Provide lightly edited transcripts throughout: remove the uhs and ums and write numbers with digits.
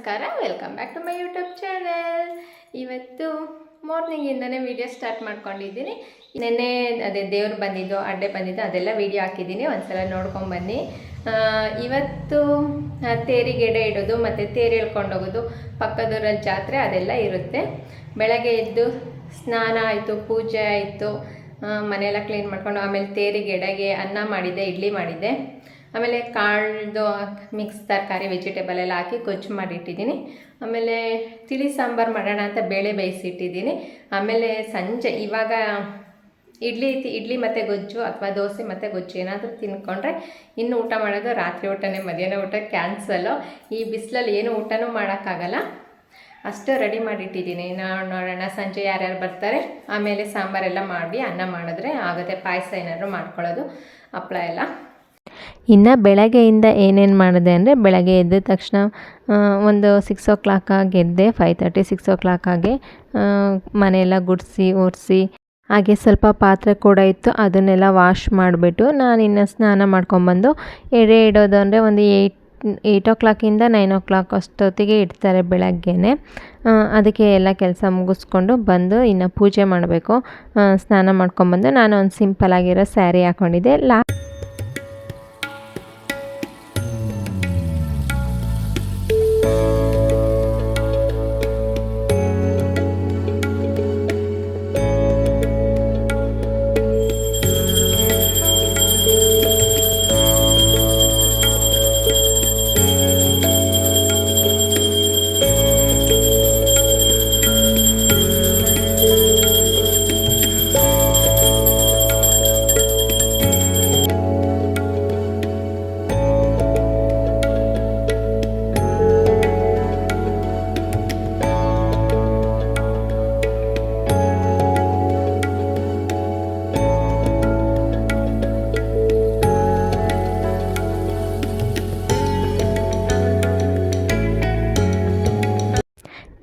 ನಮಸ್ಕಾರ, welcome back to my YouTube channel. ಇವತ್ತು ಮಾರ್ನಿಂಗಿಂದನೇ ವೀಡಿಯೋ ಸ್ಟಾರ್ಟ್ ಮಾಡ್ಕೊಂಡಿದ್ದೀನಿ. ನೆನ್ನೆ ಅದೇ ದೇವ್ರು ಬಂದಿದ್ದು, ಅಡ್ಡೆ ಬಂದಿದ್ದು, ಅದೆಲ್ಲ ವೀಡಿಯೋ ಹಾಕಿದ್ದೀನಿ, ಒಂದ್ಸಲ ನೋಡ್ಕೊಂಬನ್ನಿ. ಇವತ್ತು ತೇರಿಗೆ ಎಡೆ ಇಡೋದು ಮತ್ತು ತೇರು ಹೇಳ್ಕೊಂಡೋಗೋದು, ಪಕ್ಕದೂರಲ್ಲಿ ಜಾತ್ರೆ ಅದೆಲ್ಲ ಇರುತ್ತೆ. ಬೆಳಗ್ಗೆ ಎದ್ದು ಸ್ನಾನ ಆಯಿತು, ಪೂಜೆ ಆಯಿತು, ಮನೆಯೆಲ್ಲ ಕ್ಲೀನ್ ಮಾಡ್ಕೊಂಡು ಆಮೇಲೆ ತೇರಿಗೆ ಎಡೆಗೆ ಅನ್ನ ಮಾಡಿದ್ದೆ, ಇಡ್ಲಿ ಮಾಡಿದ್ದೆ. ಆಮೇಲೆ ಕಾಳ್ದು ಮಿಕ್ಸ್ ತರಕಾರಿ ವೆಜಿಟೇಬಲ್ ಎಲ್ಲ ಹಾಕಿ ಗೊಜ್ಜು ಮಾಡಿಟ್ಟಿದ್ದೀನಿ. ಆಮೇಲೆ ತಿಳಿ ಸಾಂಬಾರು ಮಾಡೋಣ ಅಂತ ಬೇಳೆ ಬೇಯಿಸಿಟ್ಟಿದ್ದೀನಿ. ಆಮೇಲೆ ಸಂಜೆ ಇವಾಗ ಇಡ್ಲಿ ಮತ್ತು ಗೊಜ್ಜು ಅಥವಾ ದೋಸೆ ಮತ್ತು ಗೊಜ್ಜು ಏನಾದರೂ ತಿನ್ಕೊಂಡ್ರೆ ಇನ್ನು ಊಟ ಮಾಡೋದು ರಾತ್ರಿ ಊಟನೇ, ಮಧ್ಯಾಹ್ನ ಊಟ ಕ್ಯಾನ್ಸಲು. ಈ ಬಿಸಿಲಲ್ಲಿ ಏನು ಊಟನೂ ಮಾಡೋಕ್ಕಾಗಲ್ಲ, ಅಷ್ಟು ರೆಡಿ ಮಾಡಿಟ್ಟಿದ್ದೀನಿ. ನಾವು ನೋಡೋಣ ಸಂಜೆ ಯಾರ್ಯಾರು ಬರ್ತಾರೆ. ಆಮೇಲೆ ಸಾಂಬಾರೆಲ್ಲ ಮಾಡಿ ಅನ್ನ ಮಾಡಿದ್ರೆ ಆಗುತ್ತೆ. ಪಾಯಸ ಏನಾದರೂ ಮಾಡ್ಕೊಳ್ಳೋದು, ಹಪ್ಪಳ ಎಲ್ಲ. ಇನ್ನು ಬೆಳಗ್ಗೆಯಿಂದ ಏನೇನು ಮಾಡಿದೆ ಅಂದರೆ, ಬೆಳಗ್ಗೆ ಎದ್ದ ತಕ್ಷಣ ಒಂದು 6 o'clock ಎದ್ದೆ. 5:30 6 o'clock ಮನೆಯೆಲ್ಲ ಗುಡಿಸಿ ಒರೆಸಿ, ಹಾಗೆ ಸ್ವಲ್ಪ ಪಾತ್ರೆ ಕೂಡ ಇತ್ತು, ಅದನ್ನೆಲ್ಲ ವಾಶ್ ಮಾಡಿಬಿಟ್ಟು ನಾನು ಇನ್ನು ಸ್ನಾನ ಮಾಡ್ಕೊಂಬಂದು ಎಡೆ ಇಡೋದು ಅಂದರೆ ಒಂದು 8 o'clock 9 o'clock ಅಷ್ಟೊತ್ತಿಗೆ ಇಡ್ತಾರೆ ಬೆಳಗ್ಗೆನೆ. ಅದಕ್ಕೆ ಎಲ್ಲ ಕೆಲಸ ಮುಗಿಸ್ಕೊಂಡು ಬಂದು ಇನ್ನು ಪೂಜೆ ಮಾಡಬೇಕು. ಸ್ನಾನ ಮಾಡ್ಕೊಂಬಂದು ನಾನು ಒಂದು ಸಿಂಪಲ್ಲಾಗಿರೋ ಸ್ಯಾರಿ ಹಾಕ್ಕೊಂಡಿದ್ದೆ.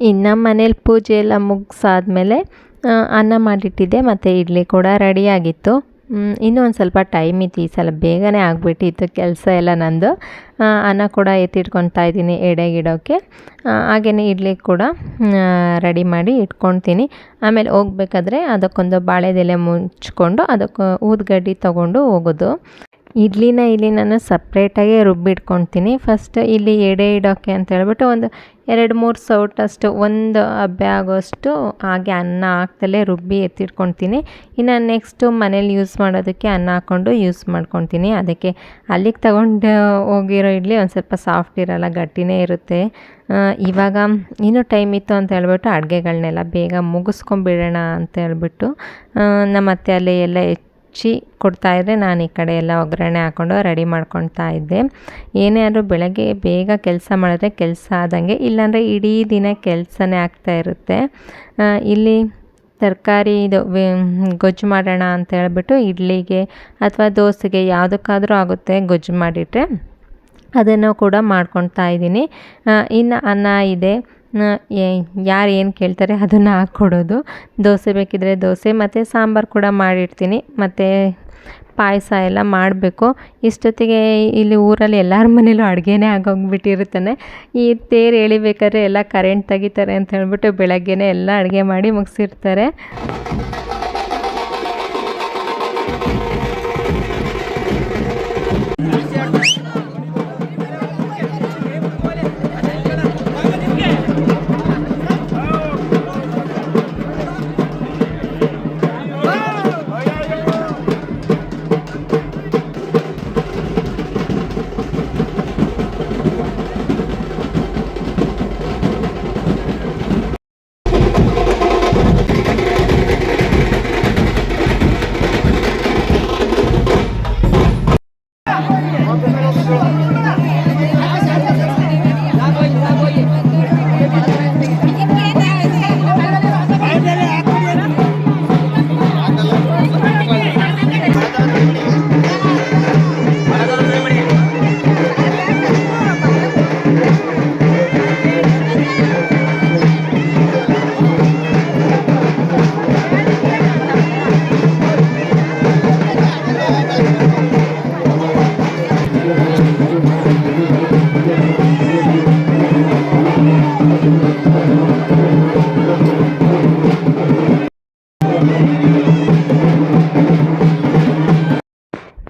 ಇನ್ನು ಮನೇಲಿ ಪೂಜೆ ಎಲ್ಲ ಮುಗಿಸಾದ್ಮೇಲೆ ಅನ್ನ ಮಾಡಿಟ್ಟಿದ್ದೆ ಮತ್ತು ಇಡ್ಲಿ ಕೂಡ ರೆಡಿಯಾಗಿತ್ತು. ಇನ್ನೂ ಒಂದು ಸ್ವಲ್ಪ ಟೈಮ್ ಇತ್ತು, ಈ ಸಲ ಬೇಗನೆ ಆಗಿಬಿಟ್ಟಿತ್ತು ಕೆಲಸ ಎಲ್ಲ ನಂದು. ಅನ್ನ ಕೂಡ ಎತ್ತಿಟ್ಕೊತಾ ಇದ್ದೀನಿ ಎಡೆಗಿಡೋಕ್ಕೆ. ಹಾಗೆಯೇ ಇಡ್ಲಿ ಕೂಡ ರೆಡಿ ಮಾಡಿ ಇಟ್ಕೊತೀನಿ. ಆಮೇಲೆ ಹೋಗ್ಬೇಕಾದ್ರೆ ಅದಕ್ಕೊಂದು ಬಾಳೆದೆಲೆ ಮುಚ್ಕೊಂಡು ಅದಕ್ಕೆ ಊದ್ಗಡ್ಡಿ ತೊಗೊಂಡು ಹೋಗೋದು. ಇಲ್ಲಿ ನಾನು ಸಪ್ರೇಟಾಗಿ ರುಬ್ಬಿಟ್ಕೊತೀನಿ. ಫಸ್ಟ್ ಇಲ್ಲಿ ಎಡೆ ಇಡೋಕ್ಕೆ ಅಂತ ಹೇಳ್ಬಿಟ್ಟು ಒಂದು 2-3 ಸೌಟಷ್ಟು, ಒಂದು ಹಬ್ಬೆ ಆಗೋಷ್ಟು ಹಾಗೆ ಅನ್ನ ಹಾಕ್ದಲೇ ರುಬ್ಬಿ ಎತ್ತಿಟ್ಕೊತೀನಿ. ಇನ್ನು ನೆಕ್ಸ್ಟು ಮನೇಲಿ ಯೂಸ್ ಮಾಡೋದಕ್ಕೆ ಅನ್ನ ಹಾಕ್ಕೊಂಡು ಯೂಸ್ ಮಾಡ್ಕೊತೀನಿ. ಅದಕ್ಕೆ ಅಲ್ಲಿಗೆ ತಗೊಂಡು ಹೋಗಿರೋ ಇಡ್ಲಿ ಒಂದು ಸ್ವಲ್ಪ ಸಾಫ್ಟ್ ಇರೋಲ್ಲ, ಗಟ್ಟಿನೇ ಇರುತ್ತೆ. ಇವಾಗ ಇನ್ನೂ ಟೈಮ್ ಇತ್ತು ಅಂತ ಹೇಳ್ಬಿಟ್ಟು ಅಡುಗೆಗಳನ್ನೆಲ್ಲ ಬೇಗ ಮುಗಿಸ್ಕೊಂಬಿಡೋಣ ಅಂತ ಹೇಳ್ಬಿಟ್ಟು ನಮ್ಮ ಅತ್ತೆ ಅಲ್ಲಿ ಎಲ್ಲ ಕೊಡ್ತಾಯಿದ್ರೆ ನಾನು ಈ ಕಡೆ ಎಲ್ಲ ಒಗ್ಗರಣೆ ಹಾಕ್ಕೊಂಡು ರೆಡಿ ಮಾಡ್ಕೊತಾ ಇದ್ದೆ. ಏನೇ ಆದರೂ ಬೆಳಗ್ಗೆ ಬೇಗ ಕೆಲಸ ಮಾಡಿದ್ರೆ ಕೆಲಸ ಆದಂಗೆ, ಇಲ್ಲಾಂದರೆ ಇಡೀ ದಿನ ಕೆಲಸನೇ ಆಗ್ತಾಯಿರುತ್ತೆ. ಇಲ್ಲಿ ತರಕಾರಿ ಇದು ಗೊಜ್ಜು ಮಾಡೋಣ ಅಂತ ಹೇಳ್ಬಿಟ್ಟು ಇಡ್ಲಿಗೆ ಅಥವಾ ದೋಸೆಗೆ ಯಾವುದಕ್ಕಾದರೂ ಆಗುತ್ತೆ ಗೊಜ್ಜು ಮಾಡಿಟ್ರೆ, ಅದನ್ನು ಕೂಡ ಮಾಡ್ಕೊತಾ ಇದ್ದೀನಿ. ಇನ್ನು ಅನ್ನ ಇದೆ, ಯಾರು ಏನು ಕೇಳ್ತಾರೆ ಅದನ್ನು ಹಾಕ್ಕೊಡೋದು. ದೋಸೆ ಬೇಕಿದ್ದರೆ ದೋಸೆ ಮತ್ತು ಸಾಂಬಾರು ಕೂಡ ಮಾಡಿರ್ತೀನಿ. ಮತ್ತು ಪಾಯಸ ಎಲ್ಲ ಮಾಡಬೇಕು. ಇಷ್ಟೊತ್ತಿಗೆ ಇಲ್ಲಿ ಊರಲ್ಲಿ ಎಲ್ಲರ ಮನೇಲೂ ಅಡುಗೆನೇ ಆಗೋಗ್ಬಿಟ್ಟಿರುತ್ತಾನೆ. ಈ ತೇರು ಎಳಿಬೇಕಾದ್ರೆ ಎಲ್ಲ ಕರೆಂಟ್ ತೆಗಿತಾರೆ ಅಂತ ಹೇಳ್ಬಿಟ್ಟು ಬೆಳಗ್ಗೆನೇ ಎಲ್ಲ ಅಡುಗೆ ಮಾಡಿ ಮುಗಿಸಿರ್ತಾರೆ.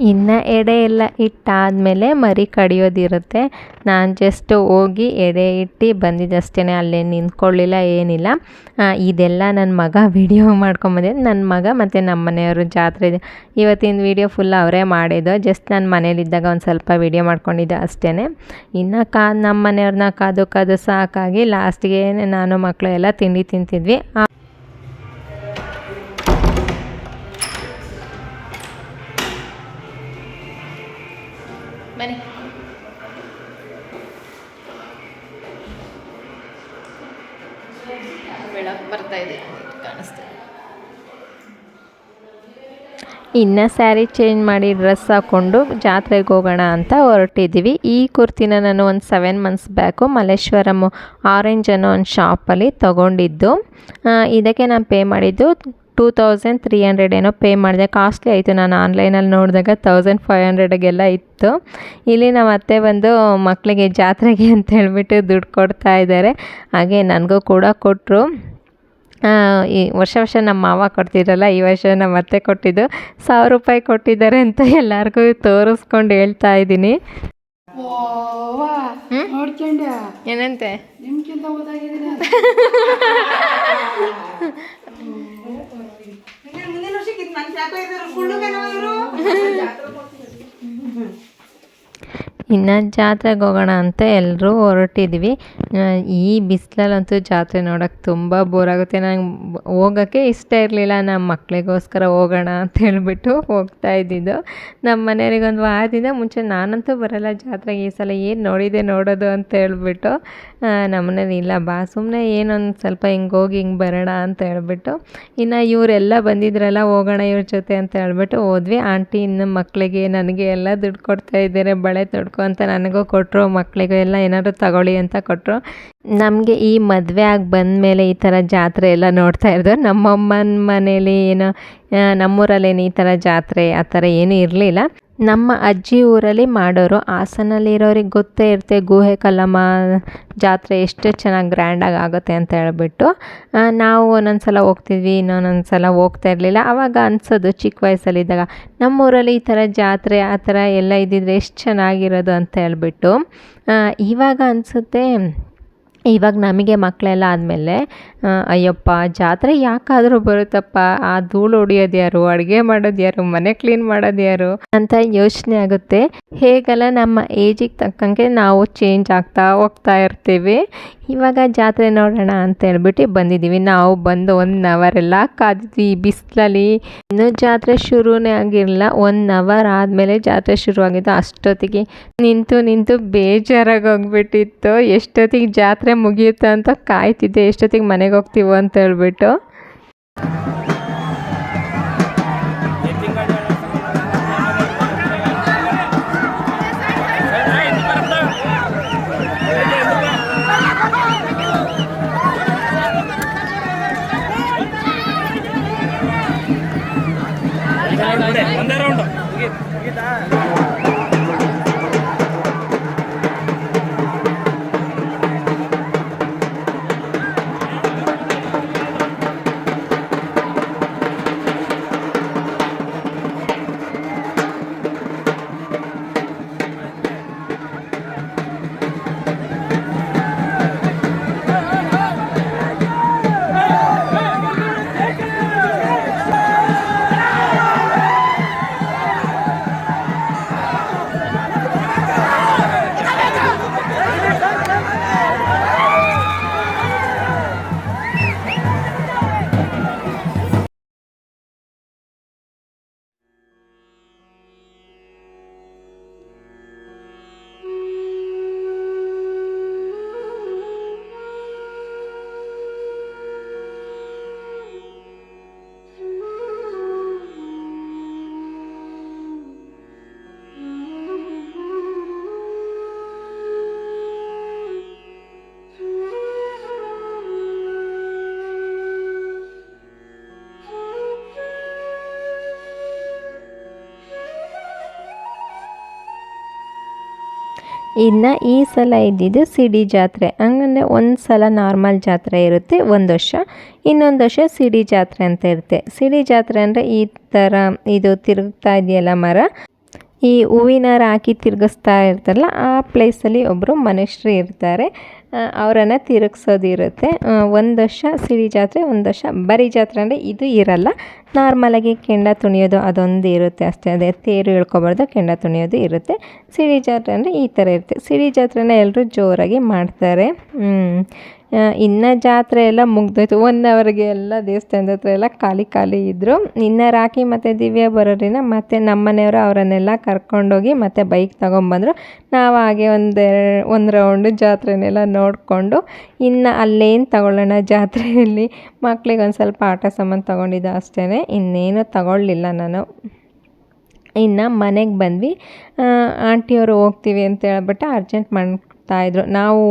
ಇನ್ನು ಎಡೆ ಎಲ್ಲ ಇಟ್ಟಾದಮೇಲೆ ಮರಿ ಕಡಿಯೋದಿರುತ್ತೆ. ನಾನು ಜಸ್ಟ್ ಹೋಗಿ ಎಡೆ ಇಟ್ಟು ಬಂದಿದ್ದಷ್ಟೇ, ಅಲ್ಲೇ ನಿಂತ್ಕೊಳ್ಳಿಲ್ಲ ಏನಿಲ್ಲ. ಇದೆಲ್ಲ ನನ್ನ ಮಗ ವಿಡಿಯೋ ಮಾಡ್ಕೊಂಬಂದೆ. ನನ್ನ ಮಗ ಮತ್ತು ನಮ್ಮ ಮನೆಯವರು ಜಾತ್ರೆ ಇವತ್ತಿನ ವಿಡಿಯೋ ಫುಲ್ ಅವರೇ ಮಾಡಿದ್ದು. ಜಸ್ಟ್ ನಾನು ಮನೇಲಿದ್ದಾಗ ಒಂದು ಸ್ವಲ್ಪ ವಿಡಿಯೋ ಮಾಡ್ಕೊಂಡಿದ್ದೆ ಅಷ್ಟೇ. ಇನ್ನು ನಮ್ಮ ಮನೆಯವ್ರನ್ನ ಕಾದು ಸಾಕಾಗಿ ಲಾಸ್ಟಿಗೆ ನಾನು ಮಕ್ಕಳು ಎಲ್ಲ ತಿಂಡಿ ತಿಂತಿದ್ವಿ. ಬನ್ನಿ, ಬೆಳಕು ಬರ್ತಾ ಇದೆ ಕಾಣಿಸ್ತಾ. ಇನ್ನು ಸ್ಯಾರಿ ಚೇಂಜ್ ಮಾಡಿ ಡ್ರೆಸ್ ಹಾಕ್ಕೊಂಡು ಜಾತ್ರೆಗೆ ಹೋಗೋಣ ಅಂತ ಹೊರಟಿದ್ದೀವಿ. ಈ ಕುರ್ತಿನ ನಾನು ಒಂದು 7 months ಬ್ಯಾಕು ಮಲ್ಲೇಶ್ವರಂ ಆರೆಂಜ್ ಅನ್ನೋ ಒಂದು ಶಾಪಲ್ಲಿ ತೊಗೊಂಡಿದ್ದು. ಇದಕ್ಕೆ ನಾನು ಪೇ ಮಾಡಿದ್ದು 2300 ಏನೋ ಪೇ ಮಾಡಿದೆ. ಕಾಸ್ಟ್ಲಿ ಆಯಿತು. ನಾನು ಆನ್ಲೈನಲ್ಲಿ ನೋಡಿದಾಗ 1500ಗೆಲ್ಲ ಇತ್ತು. ಇಲ್ಲಿ ನಮ್ಮ ಅತ್ತೆ ಬಂದು ಮಕ್ಕಳಿಗೆ ಜಾತ್ರೆಗೆ ಅಂತ ಹೇಳ್ಬಿಟ್ಟು ದುಡ್ಡು ಕೊಡ್ತಾ ಇದ್ದಾರೆ. ಹಾಗೆ ನನಗೂ ಕೂಡ ಕೊಟ್ಟರು. ಈ ವರ್ಷ ನಮ್ಮ ಮಾವ ಕೊಡ್ತಿದ್ರಲ್ಲ, ಈ ವರ್ಷ ನಮ್ಮ ಅತ್ತೆ ಕೊಟ್ಟಿದ್ದು 1000 ರೂಪಾಯಿ ಕೊಟ್ಟಿದ್ದಾರೆ ಅಂತ ಎಲ್ಲರಿಗೂ ತೋರಿಸ್ಕೊಂಡು ಹೇಳ್ತಾ ಇದ್ದೀನಿ. ಏನಂತೆ ಇನ್ನು ಜಾತ್ರೆಗೆ ಹೋಗೋಣ ಅಂತ ಎಲ್ಲರೂ ಹೊರಟಿದ್ವಿ. ಈ ಬಿಸಿಲಲ್ಲಂತೂ ಜಾತ್ರೆ ನೋಡೋಕ್ಕೆ ತುಂಬ ಬೋರ್ ಆಗುತ್ತೆ. ನಂಗೆ ಹೋಗೋಕ್ಕೆ ಇಷ್ಟ ಇರಲಿಲ್ಲ. ನಮ್ಮ ಮಕ್ಕಳಿಗೋಸ್ಕರ ಹೋಗೋಣ ಅಂತ ಹೇಳ್ಬಿಟ್ಟು ಹೋಗ್ತಾ ಇದ್ದಿದ್ದು. ನಮ್ಮ ಮನೆಯವ್ರಿಗೆ ಒಂದು ವಾರದಿಂದ ಮುಂಚೆ ನಾನಂತೂ ಬರೋಲ್ಲ ಜಾತ್ರೆಗೆ, ಈ ಸಲ ಏನು ನೋಡೋದು ಅಂತ ಹೇಳ್ಬಿಟ್ಟು ನಮ್ಮನೇಲಿ ಇಲ್ಲ ಬಾ ಸುಮ್ಮನೆ ಏನೊಂದು ಸ್ವಲ್ಪ ಹಿಂಗೆ ಹೋಗಿ ಹಿಂಗೆ ಬರೋಣ ಅಂತ ಹೇಳ್ಬಿಟ್ಟು, ಇನ್ನು ಇವರೆಲ್ಲ ಬಂದಿದ್ರಲ್ಲ ಹೋಗೋಣ ಇವ್ರ ಜೊತೆ ಅಂತ ಹೇಳ್ಬಿಟ್ಟು ಹೋದ್ವಿ. ಆಂಟಿ ಇನ್ನು ಮಕ್ಕಳಿಗೆ ನನಗೆ ಎಲ್ಲ ದುಡ್ಡು ಕೊಡ್ತಾ ಇದ್ದಾರೆ, ಬಳೆ ತೊಡ್ಕೊ ಅಂತ ನನಗೂ ಕೊಟ್ಟರು, ಮಕ್ಕಳಿಗೂ ಎಲ್ಲ ಏನಾದ್ರು ತಗೊಳ್ಳಿ ಅಂತ ಕೊಟ್ಟರು. ನಮಗೆ ಈ ಮದುವೆ ಆಗಿ ಬಂದಮೇಲೆ ಈ ಥರ ಜಾತ್ರೆ ಎಲ್ಲ ನೋಡ್ತಾ ಇರೋದು. ನಮ್ಮಮ್ಮನ ಮನೇಲಿ ಏನೋ ನಮ್ಮೂರಲ್ಲೇನು ಈ ಥರ ಜಾತ್ರೆ ಆ ಥರ ಏನೂ ಇರಲಿಲ್ಲ. ನಮ್ಮ ಅಜ್ಜಿ ಊರಲ್ಲಿ ಮಾಡೋರು. ಹಾಸನಲ್ಲಿರೋರಿಗೆ ಗೊತ್ತೇ ಇರುತ್ತೆ ಗುಹೆ ಕಲ್ಲಮ್ಮ ಜಾತ್ರೆ ಎಷ್ಟು ಚೆನ್ನಾಗಿ ಗ್ರ್ಯಾಂಡಾಗಿ ಆಗುತ್ತೆ ಅಂತ ಹೇಳ್ಬಿಟ್ಟು. ನಾವು ಒಂದೊಂದು ಸಲ ಹೋಗ್ತಿದ್ವಿ, ಇನ್ನೊಂದೊಂದು ಸಲ ಹೋಗ್ತಾ ಇರಲಿಲ್ಲ. ಆವಾಗ ಅನಿಸೋದು ಚಿಕ್ಕ ವಯಸ್ಸಲ್ಲಿದ್ದಾಗ ನಮ್ಮೂರಲ್ಲಿ ಈ ಥರ ಜಾತ್ರೆ ಆ ಥರ ಎಲ್ಲ ಇದ್ದಿದ್ರೆ ಎಷ್ಟು ಚೆನ್ನಾಗಿರೋದು ಅಂತ ಹೇಳ್ಬಿಟ್ಟು. ಇವಾಗ ಅನಿಸುತ್ತೆ, ಇವಾಗ ನಮಗೆ ಮಕ್ಕಳೆಲ್ಲ ಆದಮೇಲೆ ಅಯ್ಯಪ್ಪ ಜಾತ್ರೆ ಯಾಕಾದರೂ ಬರುತ್ತಪ್ಪ, ಆ ಧೂಳು ಹೊಡಿಯೋದು ಯಾರು, ಅಡುಗೆ ಮಾಡೋದು ಯಾರು, ಮನೆ ಕ್ಲೀನ್ ಮಾಡೋದು ಯಾರು ಅಂತ ಯೋಚನೆ ಆಗುತ್ತೆ. ಹೇಗೆಲ್ಲ ನಮ್ಮ ಏಜಿಗೆ ತಕ್ಕಂಗೆ ನಾವು ಚೇಂಜ್ ಆಗ್ತಾ ಹೋಗ್ತಾ ಇರ್ತೀವಿ. ಇವಾಗ ಜಾತ್ರೆ ನೋಡೋಣ ಅಂತ ಹೇಳ್ಬಿಟ್ಟು ಬಂದಿದ್ದೀವಿ. ನಾವು ಬಂದು 1 hour ಎಲ್ಲ ಕಾದಿದ್ವಿ ಈ ಬಿಸಿಲಲ್ಲಿ. ಇನ್ನೂ ಜಾತ್ರೆ ಶುರುನೇ ಆಗಿರಲಿಲ್ಲ. 1 hour ಆದಮೇಲೆ ಜಾತ್ರೆ ಶುರುವಾಗಿದ್ದು. ಅಷ್ಟೊತ್ತಿಗೆ ನಿಂತು ಬೇಜಾರಾಗಿ ಹೋಗ್ಬಿಟ್ಟಿತ್ತು. ಎಷ್ಟೊತ್ತಿಗೆ ಜಾತ್ರೆ ಮುಗಿಯುತ್ತೆ ಅಂತ ಕಾಯ್ತಿದ್ದೆ, ಎಷ್ಟೊತ್ತಿಗೆ ಮನೆಗೆ ಹೋಗ್ತೀವೋ ಅಂತ ಹೇಳ್ಬಿಟ್ಟು. ಒಂದೇ ರೌಂಡ್ ಇನ್ನು ಈ ಸಲ ಇದ್ದಿದ್ದು ಸಿಡಿ ಜಾತ್ರೆ. ಹಂಗಂದರೆ ಒಂದು ಸಲ ನಾರ್ಮಲ್ ಜಾತ್ರೆ ಇರುತ್ತೆ ಒಂದು ವರ್ಷ, ಇನ್ನೊಂದು ವರ್ಷ ಸಿಡಿ ಜಾತ್ರೆ ಅಂತ ಇರುತ್ತೆ. ಸಿಡಿ ಜಾತ್ರೆ ಅಂದರೆ ಈ ಥರ ಇದು ತಿರುಗ್ತಾ ಇದೆಯಲ್ಲ ಮರ, ಈ ಹೂವಿನಾರ ಹಾಕಿ ತಿರುಗಿಸ್ತಾ ಇರ್ತಾರಲ್ಲ ಆ ಪ್ಲೇಸಲ್ಲಿ ಒಬ್ಬರು ಮನುಷ್ಯರು ಇರ್ತಾರೆ. ಅವರನ್ನು ತಿರುಗಿಸೋದಿರುತ್ತೆ. ಒಂದು ವರ್ಷ ಸಿಡಿ ಜಾತ್ರೆ, ಒಂದು ವರ್ಷ ಬರೀ ಜಾತ್ರೆ ಅಂದರೆ ಇದು ಇರಲ್ಲ. ನಾರ್ಮಲಾಗಿ ಕೆಂಡ ತುಣಿಯೋದು ಅದೊಂದು ಇರುತ್ತೆ ಅಷ್ಟೇ. ಅದೇ ತೇರು ಇಳ್ಕೊಬಾರ್ದು, ಕೆಂಡ ತುಣಿಯೋದು ಇರುತ್ತೆ. ಸಿಡಿ ಜಾತ್ರೆ ಅಂದರೆ ಈ ಥರ ಇರುತ್ತೆ. ಸಿಡಿ ಜಾತ್ರೆನ ಎಲ್ಲರೂ ಜೋರಾಗಿ ಮಾಡ್ತಾರೆ. ಇನ್ನು ಜಾತ್ರೆ ಎಲ್ಲ ಮುಗ್ದೋಯ್ತು. 1 ಅವರ್ಗೆ ಎಲ್ಲ ದೇವಸ್ಥಾನದ ಹತ್ರ ಎಲ್ಲ ಖಾಲಿ ಇದ್ದರು. ಇನ್ನು ರಾಖಿ ಮತ್ತು ದಿವ್ಯ ಬರೋರಿನ ಮತ್ತು ನಮ್ಮ ಮನೆಯವರು ಅವರನ್ನೆಲ್ಲ ಕರ್ಕೊಂಡೋಗಿ ಮತ್ತು ಬೈಕ್ ತೊಗೊಂಬಂದರು. ನಾವು ಹಾಗೆ ಒಂದು ರೌಂಡು ಜಾತ್ರೆನೆಲ್ಲ ನೋಡಿಕೊಂಡು ಇನ್ನು ಅಲ್ಲೇನು ತಗೊಳ್ಳೋಣ ಜಾತ್ರೆಯಲ್ಲಿ, ಮಕ್ಳಿಗೆ ಒಂದು ಸ್ವಲ್ಪ ಆಟ ಸಾಮಾನು ತೊಗೊಂಡಿದ್ದು ಅಷ್ಟೇ, ಇನ್ನೇನು ತಗೊಳ್ಳಿಲ್ಲ ನಾನು. ಇನ್ನು ಮನೆಗೆ ಬಂದ್ವಿ. ಆಂಟಿಯವರು ಹೋಗ್ತೀವಿ ಅಂತ ಹೇಳ್ಬಿಟ್ಟು ಅರ್ಜೆಂಟ್ ಮಾಡ್ತಾಯಿದ್ರು. ನಾವು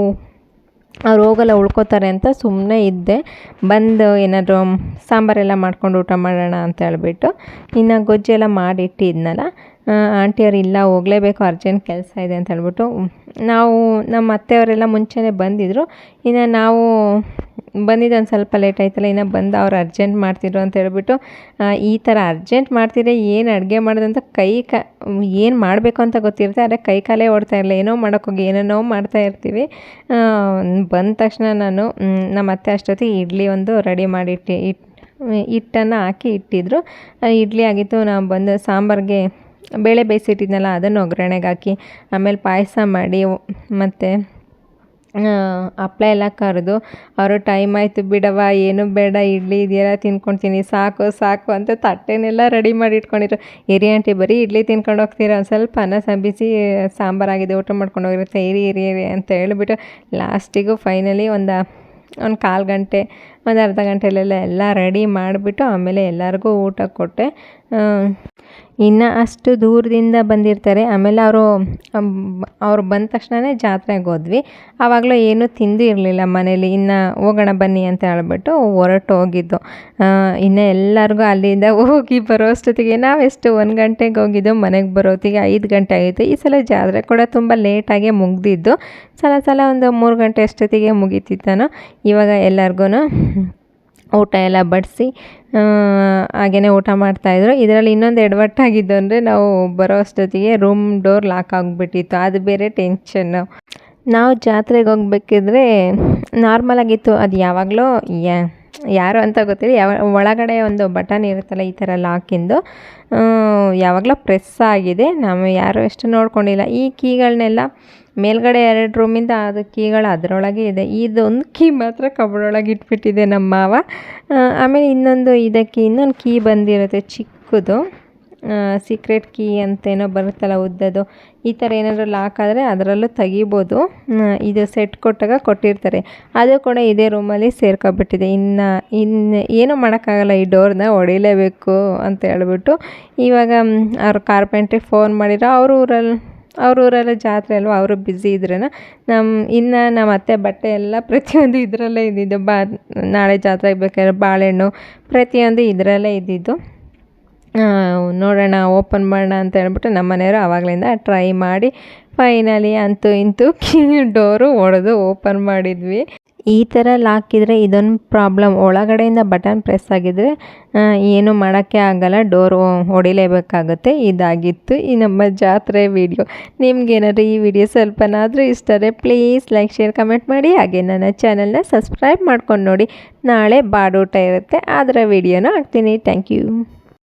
ಅವ್ರು ಹೋಗಲ್ಲ ಉಳ್ಕೋತಾರೆ ಅಂತ ಸುಮ್ಮನೆ ಇದ್ದೆ. ಬಂದು ಏನಾದರೂ ಸಾಂಬಾರೆಲ್ಲ ಮಾಡ್ಕೊಂಡು ಊಟ ಮಾಡೋಣ ಅಂತ ಹೇಳ್ಬಿಟ್ಟು ಇನ್ನು ಗೊಜ್ಜೆಲ್ಲ ಮಾಡಿಟ್ಟಿದ್ನಲ್ಲ, ಆಂಟಿಯವರು ಇಲ್ಲ ಹೋಗಲೇಬೇಕು ಅರ್ಜೆಂಟ್ ಕೆಲಸ ಇದೆ ಅಂತ ಹೇಳ್ಬಿಟ್ಟು ನಾವು ನಮ್ಮ ಅತ್ತೆಯವರೆಲ್ಲ ಮುಂಚೆನೇ ಬಂದಿದ್ದರು. ಇನ್ನು ನಾವು ಬಂದಿದ್ದು ಒಂದು ಸ್ವಲ್ಪ ಲೇಟ್ ಆಯ್ತಲ್ಲ, ಇನ್ನು ಬಂದು ಅವ್ರು ಅರ್ಜೆಂಟ್ ಮಾಡ್ತಿದ್ರು ಅಂತ ಹೇಳ್ಬಿಟ್ಟು ಈ ಥರ ಅರ್ಜೆಂಟ್ ಮಾಡ್ತಿದ್ರೆ ಏನು ಅಡುಗೆ ಮಾಡೋದಂತ ಏನು ಮಾಡಬೇಕು ಅಂತ ಗೊತ್ತಿರುತ್ತೆ, ಆದರೆ ಕೈ ಕಾಲೇ ಓಡ್ತಾ ಇರಲಿಲ್ಲ. ಏನೋ ಮಾಡೋಕ್ಕೋಗಿ ಏನೇನೋ ಮಾಡ್ತಾಯಿರ್ತೀವಿ. ಬಂದ ತಕ್ಷಣ ನಾನು ನಮ್ಮ ಅತ್ತೆ ಅಷ್ಟೊತ್ತಿಗೆ ಇಡ್ಲಿ ಒಂದು ರೆಡಿ ಮಾಡಿಟ್ಟು ಹಿಟ್ಟನ್ನು ಹಾಕಿ ಇಟ್ಟಿದ್ರು. ಇಡ್ಲಿ ಆಗಿತ್ತು. ನಾವು ಬಂದು ಸಾಂಬಾರಿಗೆ ಬೇಳೆ ಬೇಯಿಸಿಟ್ಟಿದ್ನಲ್ಲ ಅದನ್ನು ಒಗ್ಗರಣೆಗೆ ಹಾಕಿ ಆಮೇಲೆ ಪಾಯಸ ಮಾಡಿ ಮತ್ತು ಹಪ್ಳ ಎಲ್ಲ ಕರೆದು ಅವರು ಟೈಮ್ ಆಯಿತು ಬಿಡವ ಏನು ಬೇಡ ಇಡ್ಲಿ ಇದೆಯಲ್ಲ ತಿನ್ಕೊಳ್ತೀನಿ ಸಾಕು ಅಂತ ತಟ್ಟೆನೆಲ್ಲ ರೆಡಿ ಮಾಡಿ ಇಟ್ಕೊಂಡಿದ್ರು. ಹಿರಿ ಆಂಟಿ ಬರೀ ಇಡ್ಲಿ ತಿನ್ಕೊಂಡು ಹೋಗ್ತೀರಾ, ಒಂದು ಸ್ವಲ್ಪ ಅನ್ನ ಬಿಸಿ ಸಾಂಬಾರಾಗಿದೆ ಊಟ ಮಾಡ್ಕೊಂಡು ಹೋಗಿರುತ್ತೆ, ಇರಿ ಅಂತ ಹೇಳಿಬಿಟ್ಟು ಲಾಸ್ಟಿಗೂ ಫೈನಲಿ ಒಂದು ಕಾಲು ಗಂಟೆ ಒಂದು ಅರ್ಧ ಗಂಟೆಲೆಲ್ಲ ಎಲ್ಲ ರೆಡಿ ಮಾಡಿಬಿಟ್ಟು ಆಮೇಲೆ ಎಲ್ಲರಿಗೂ ಊಟ ಕೊಟ್ಟೆ. ಇನ್ನು ಅಷ್ಟು ದೂರದಿಂದ ಬಂದಿರ್ತಾರೆ. ಆಮೇಲೆ ಅವರು ಬಂದ ತಕ್ಷಣವೇ ಜಾತ್ರೆಗೆ ಹೋದ್ವಿ. ಆವಾಗಲೂ ಏನೂ ತಿಂದು ಇರಲಿಲ್ಲ ಮನೇಲಿ. ಇನ್ನು ಹೋಗೋಣ ಬನ್ನಿ ಅಂತ ಹೇಳ್ಬಿಟ್ಟು ಹೊರಟು ಹೋಗಿದ್ದು. ಇನ್ನು ಎಲ್ಲರಿಗೂ ಅಲ್ಲಿಂದ ಹೋಗಿ ಬರೋ ಅಷ್ಟೊತ್ತಿಗೆ ನಾವೆಷ್ಟು 1 ಗಂಟೆಗೆ ಹೋಗಿದ್ದು, ಮನೆಗೆ ಬರೋತ್ತಿಗೆ 5 ಗಂಟೆ ಆಗಿತ್ತು. ಈ ಸಲ ಜಾತ್ರೆ ಕೂಡ ತುಂಬ ಲೇಟಾಗೆ ಮುಗ್ದಿದ್ದು. ಸಲ ಒಂದು 3 ಗಂಟೆ ಅಷ್ಟೊತ್ತಿಗೆ ಮುಗೀತಿತ್ತಾನೋ. ಇವಾಗ ಎಲ್ಲರಿಗೂ ಊಟ ಎಲ್ಲ ಬಡಿಸಿ ಹಾಗೆಯೇ ಊಟ ಮಾಡ್ತಾಯಿದ್ರು. ಇದರಲ್ಲಿ ಇನ್ನೊಂದು ಎಡವಟ್ಟಾಗಿದ್ದು ಅಂದರೆ ನಾವು ಬರೋ ಅಷ್ಟೊತ್ತಿಗೆ ರೂಮ್ ಡೋರ್ ಲಾಕ್ ಆಗಿಬಿಟ್ಟಿತ್ತು. ಅದು ಬೇರೆ ಟೆನ್ಷನ್ನು. ನಾವು ಜಾತ್ರೆಗೆ ಹೋಗ್ಬೇಕಿದ್ರೆ ನಾರ್ಮಲಾಗಿತ್ತು. ಅದು ಯಾವಾಗಲೂ ಯಾರು ಅಂತ ಗೊತ್ತಿಲ್ಲ, ಒಳಗಡೆ ಒಂದು ಬಟನ್ ಇರುತ್ತಲ್ಲ ಈ ಥರ ಲಾಕಿಂದು, ಯಾವಾಗಲೂ ಪ್ರೆಸ್ ಆಗಿದೆ. ನಾವು ಯಾರು ಎಷ್ಟು ನೋಡ್ಕೊಂಡಿಲ್ಲ. ಈ ಕೀಗಳನ್ನೆಲ್ಲ ಮೇಲ್ಗಡೆ 2 ರೂಮಿಂದ ಅದು ಕೀಗಳು ಅದರೊಳಗೆ ಇದೆ. ಇದೊಂದು ಕೀ ಮಾತ್ರ ಕಬೋರ್ಡೊಳಗೆ ಇಟ್ಬಿಟ್ಟಿದೆ ನಮ್ಮ ಮಾವ. ಆಮೇಲೆ ಇನ್ನೊಂದು ಕೀ ಬಂದಿರುತ್ತೆ ಚಿಕ್ಕದು, ಸೀಕ್ರೆಟ್ ಕೀ ಅಂತೇನೋ ಬರುತ್ತಲ್ಲ ಉದ್ದದು. ಈ ಥರ ಏನಾದರೂ ಲಾಕ್ ಆದರೆ ಅದರಲ್ಲೂ ತೆಗಿಬೋದು. ಇದು ಸೆಟ್ ಕೊಟ್ಟಾಗ ಕೊಟ್ಟಿರ್ತಾರೆ. ಅದು ಕೂಡ ಇದೇ ರೂಮಲ್ಲಿ ಸೇರ್ಕೊಬಿಟ್ಟಿದೆ. ಇನ್ನು ಏನೂ ಮಾಡೋಕ್ಕಾಗಲ್ಲ, ಈ ಡೋರ್ನ ಹೊಡಿಲೇಬೇಕು ಅಂತ ಹೇಳ್ಬಿಟ್ಟು ಇವಾಗ ಅವ್ರು ಕಾರ್ಪೆಂಟ್ರಿಗೆ ಫೋನ್ ಮಾಡಿರೋ ಅವ್ರ ಊರಲ್ಲಿ ಜಾತ್ರೆ ಅಲ್ವ, ಅವರು ಬ್ಯುಸಿ ಇದ್ರೇನ. ನಮ್ಮ ಅತ್ತೆ ಬಟ್ಟೆ ಎಲ್ಲ ಪ್ರತಿಯೊಂದು ಇದರಲ್ಲೇ ಇದ್ದಿದ್ದು. ನಾಳೆ ಜಾತ್ರೆಗೆ ಬೇಕಾದ್ರೆ ಬಾಳೆಹಣ್ಣು ಪ್ರತಿಯೊಂದು ಇದರಲ್ಲೇ ಇದ್ದಿದ್ದು. ನೋಡೋಣ ಓಪನ್ ಮಾಡೋಣ ಅಂತ ಹೇಳ್ಬಿಟ್ಟು ನಮ್ಮ ಮನೆಯವರು ಆವಾಗಲಿಂದ ಟ್ರೈ ಮಾಡಿ ಫೈನಲಿ ಅಂತೂ ಇಂತೂ ಡೋರು ಒಡೆದು ಓಪನ್ ಮಾಡಿದ್ವಿ. ಈ ಥರ ಲಾಕಿದ್ರೆ ಇದೊಂದು ಪ್ರಾಬ್ಲಮ್, ಒಳಗಡೆಯಿಂದ ಬಟನ್ ಪ್ರೆಸ್ ಆಗಿದ್ರೆ ಏನು ಮಾಡೋಕ್ಕೆ ಆಗಲ್ಲ, ಡೋರು ಹೊಡಿಲೇಬೇಕಾಗುತ್ತೆ. ಇದಾಗಿತ್ತು ಈ ನಮ್ಮ ಜಾತ್ರೆ ವಿಡಿಯೋ. ನಿಮ್ಗೇನಾದ್ರು ಈ ವಿಡಿಯೋ ಸ್ವಲ್ಪನಾದರೂ ಇಷ್ಟ ಆದರೆ ಪ್ಲೀಸ್ ಲೈಕ್ ಶೇರ್ ಕಮೆಂಟ್ ಮಾಡಿ. ಹಾಗೆ ನನ್ನ ಚಾನಲ್ನ ಸಬ್ಸ್ಕ್ರೈಬ್ ಮಾಡ್ಕೊಂಡು ನೋಡಿ. ನಾಳೆ ಬಾಡೂಟ ಇರುತ್ತೆ, ಅದರ ವಿಡಿಯೋನ ಹಾಕ್ತೀನಿ. Thank you.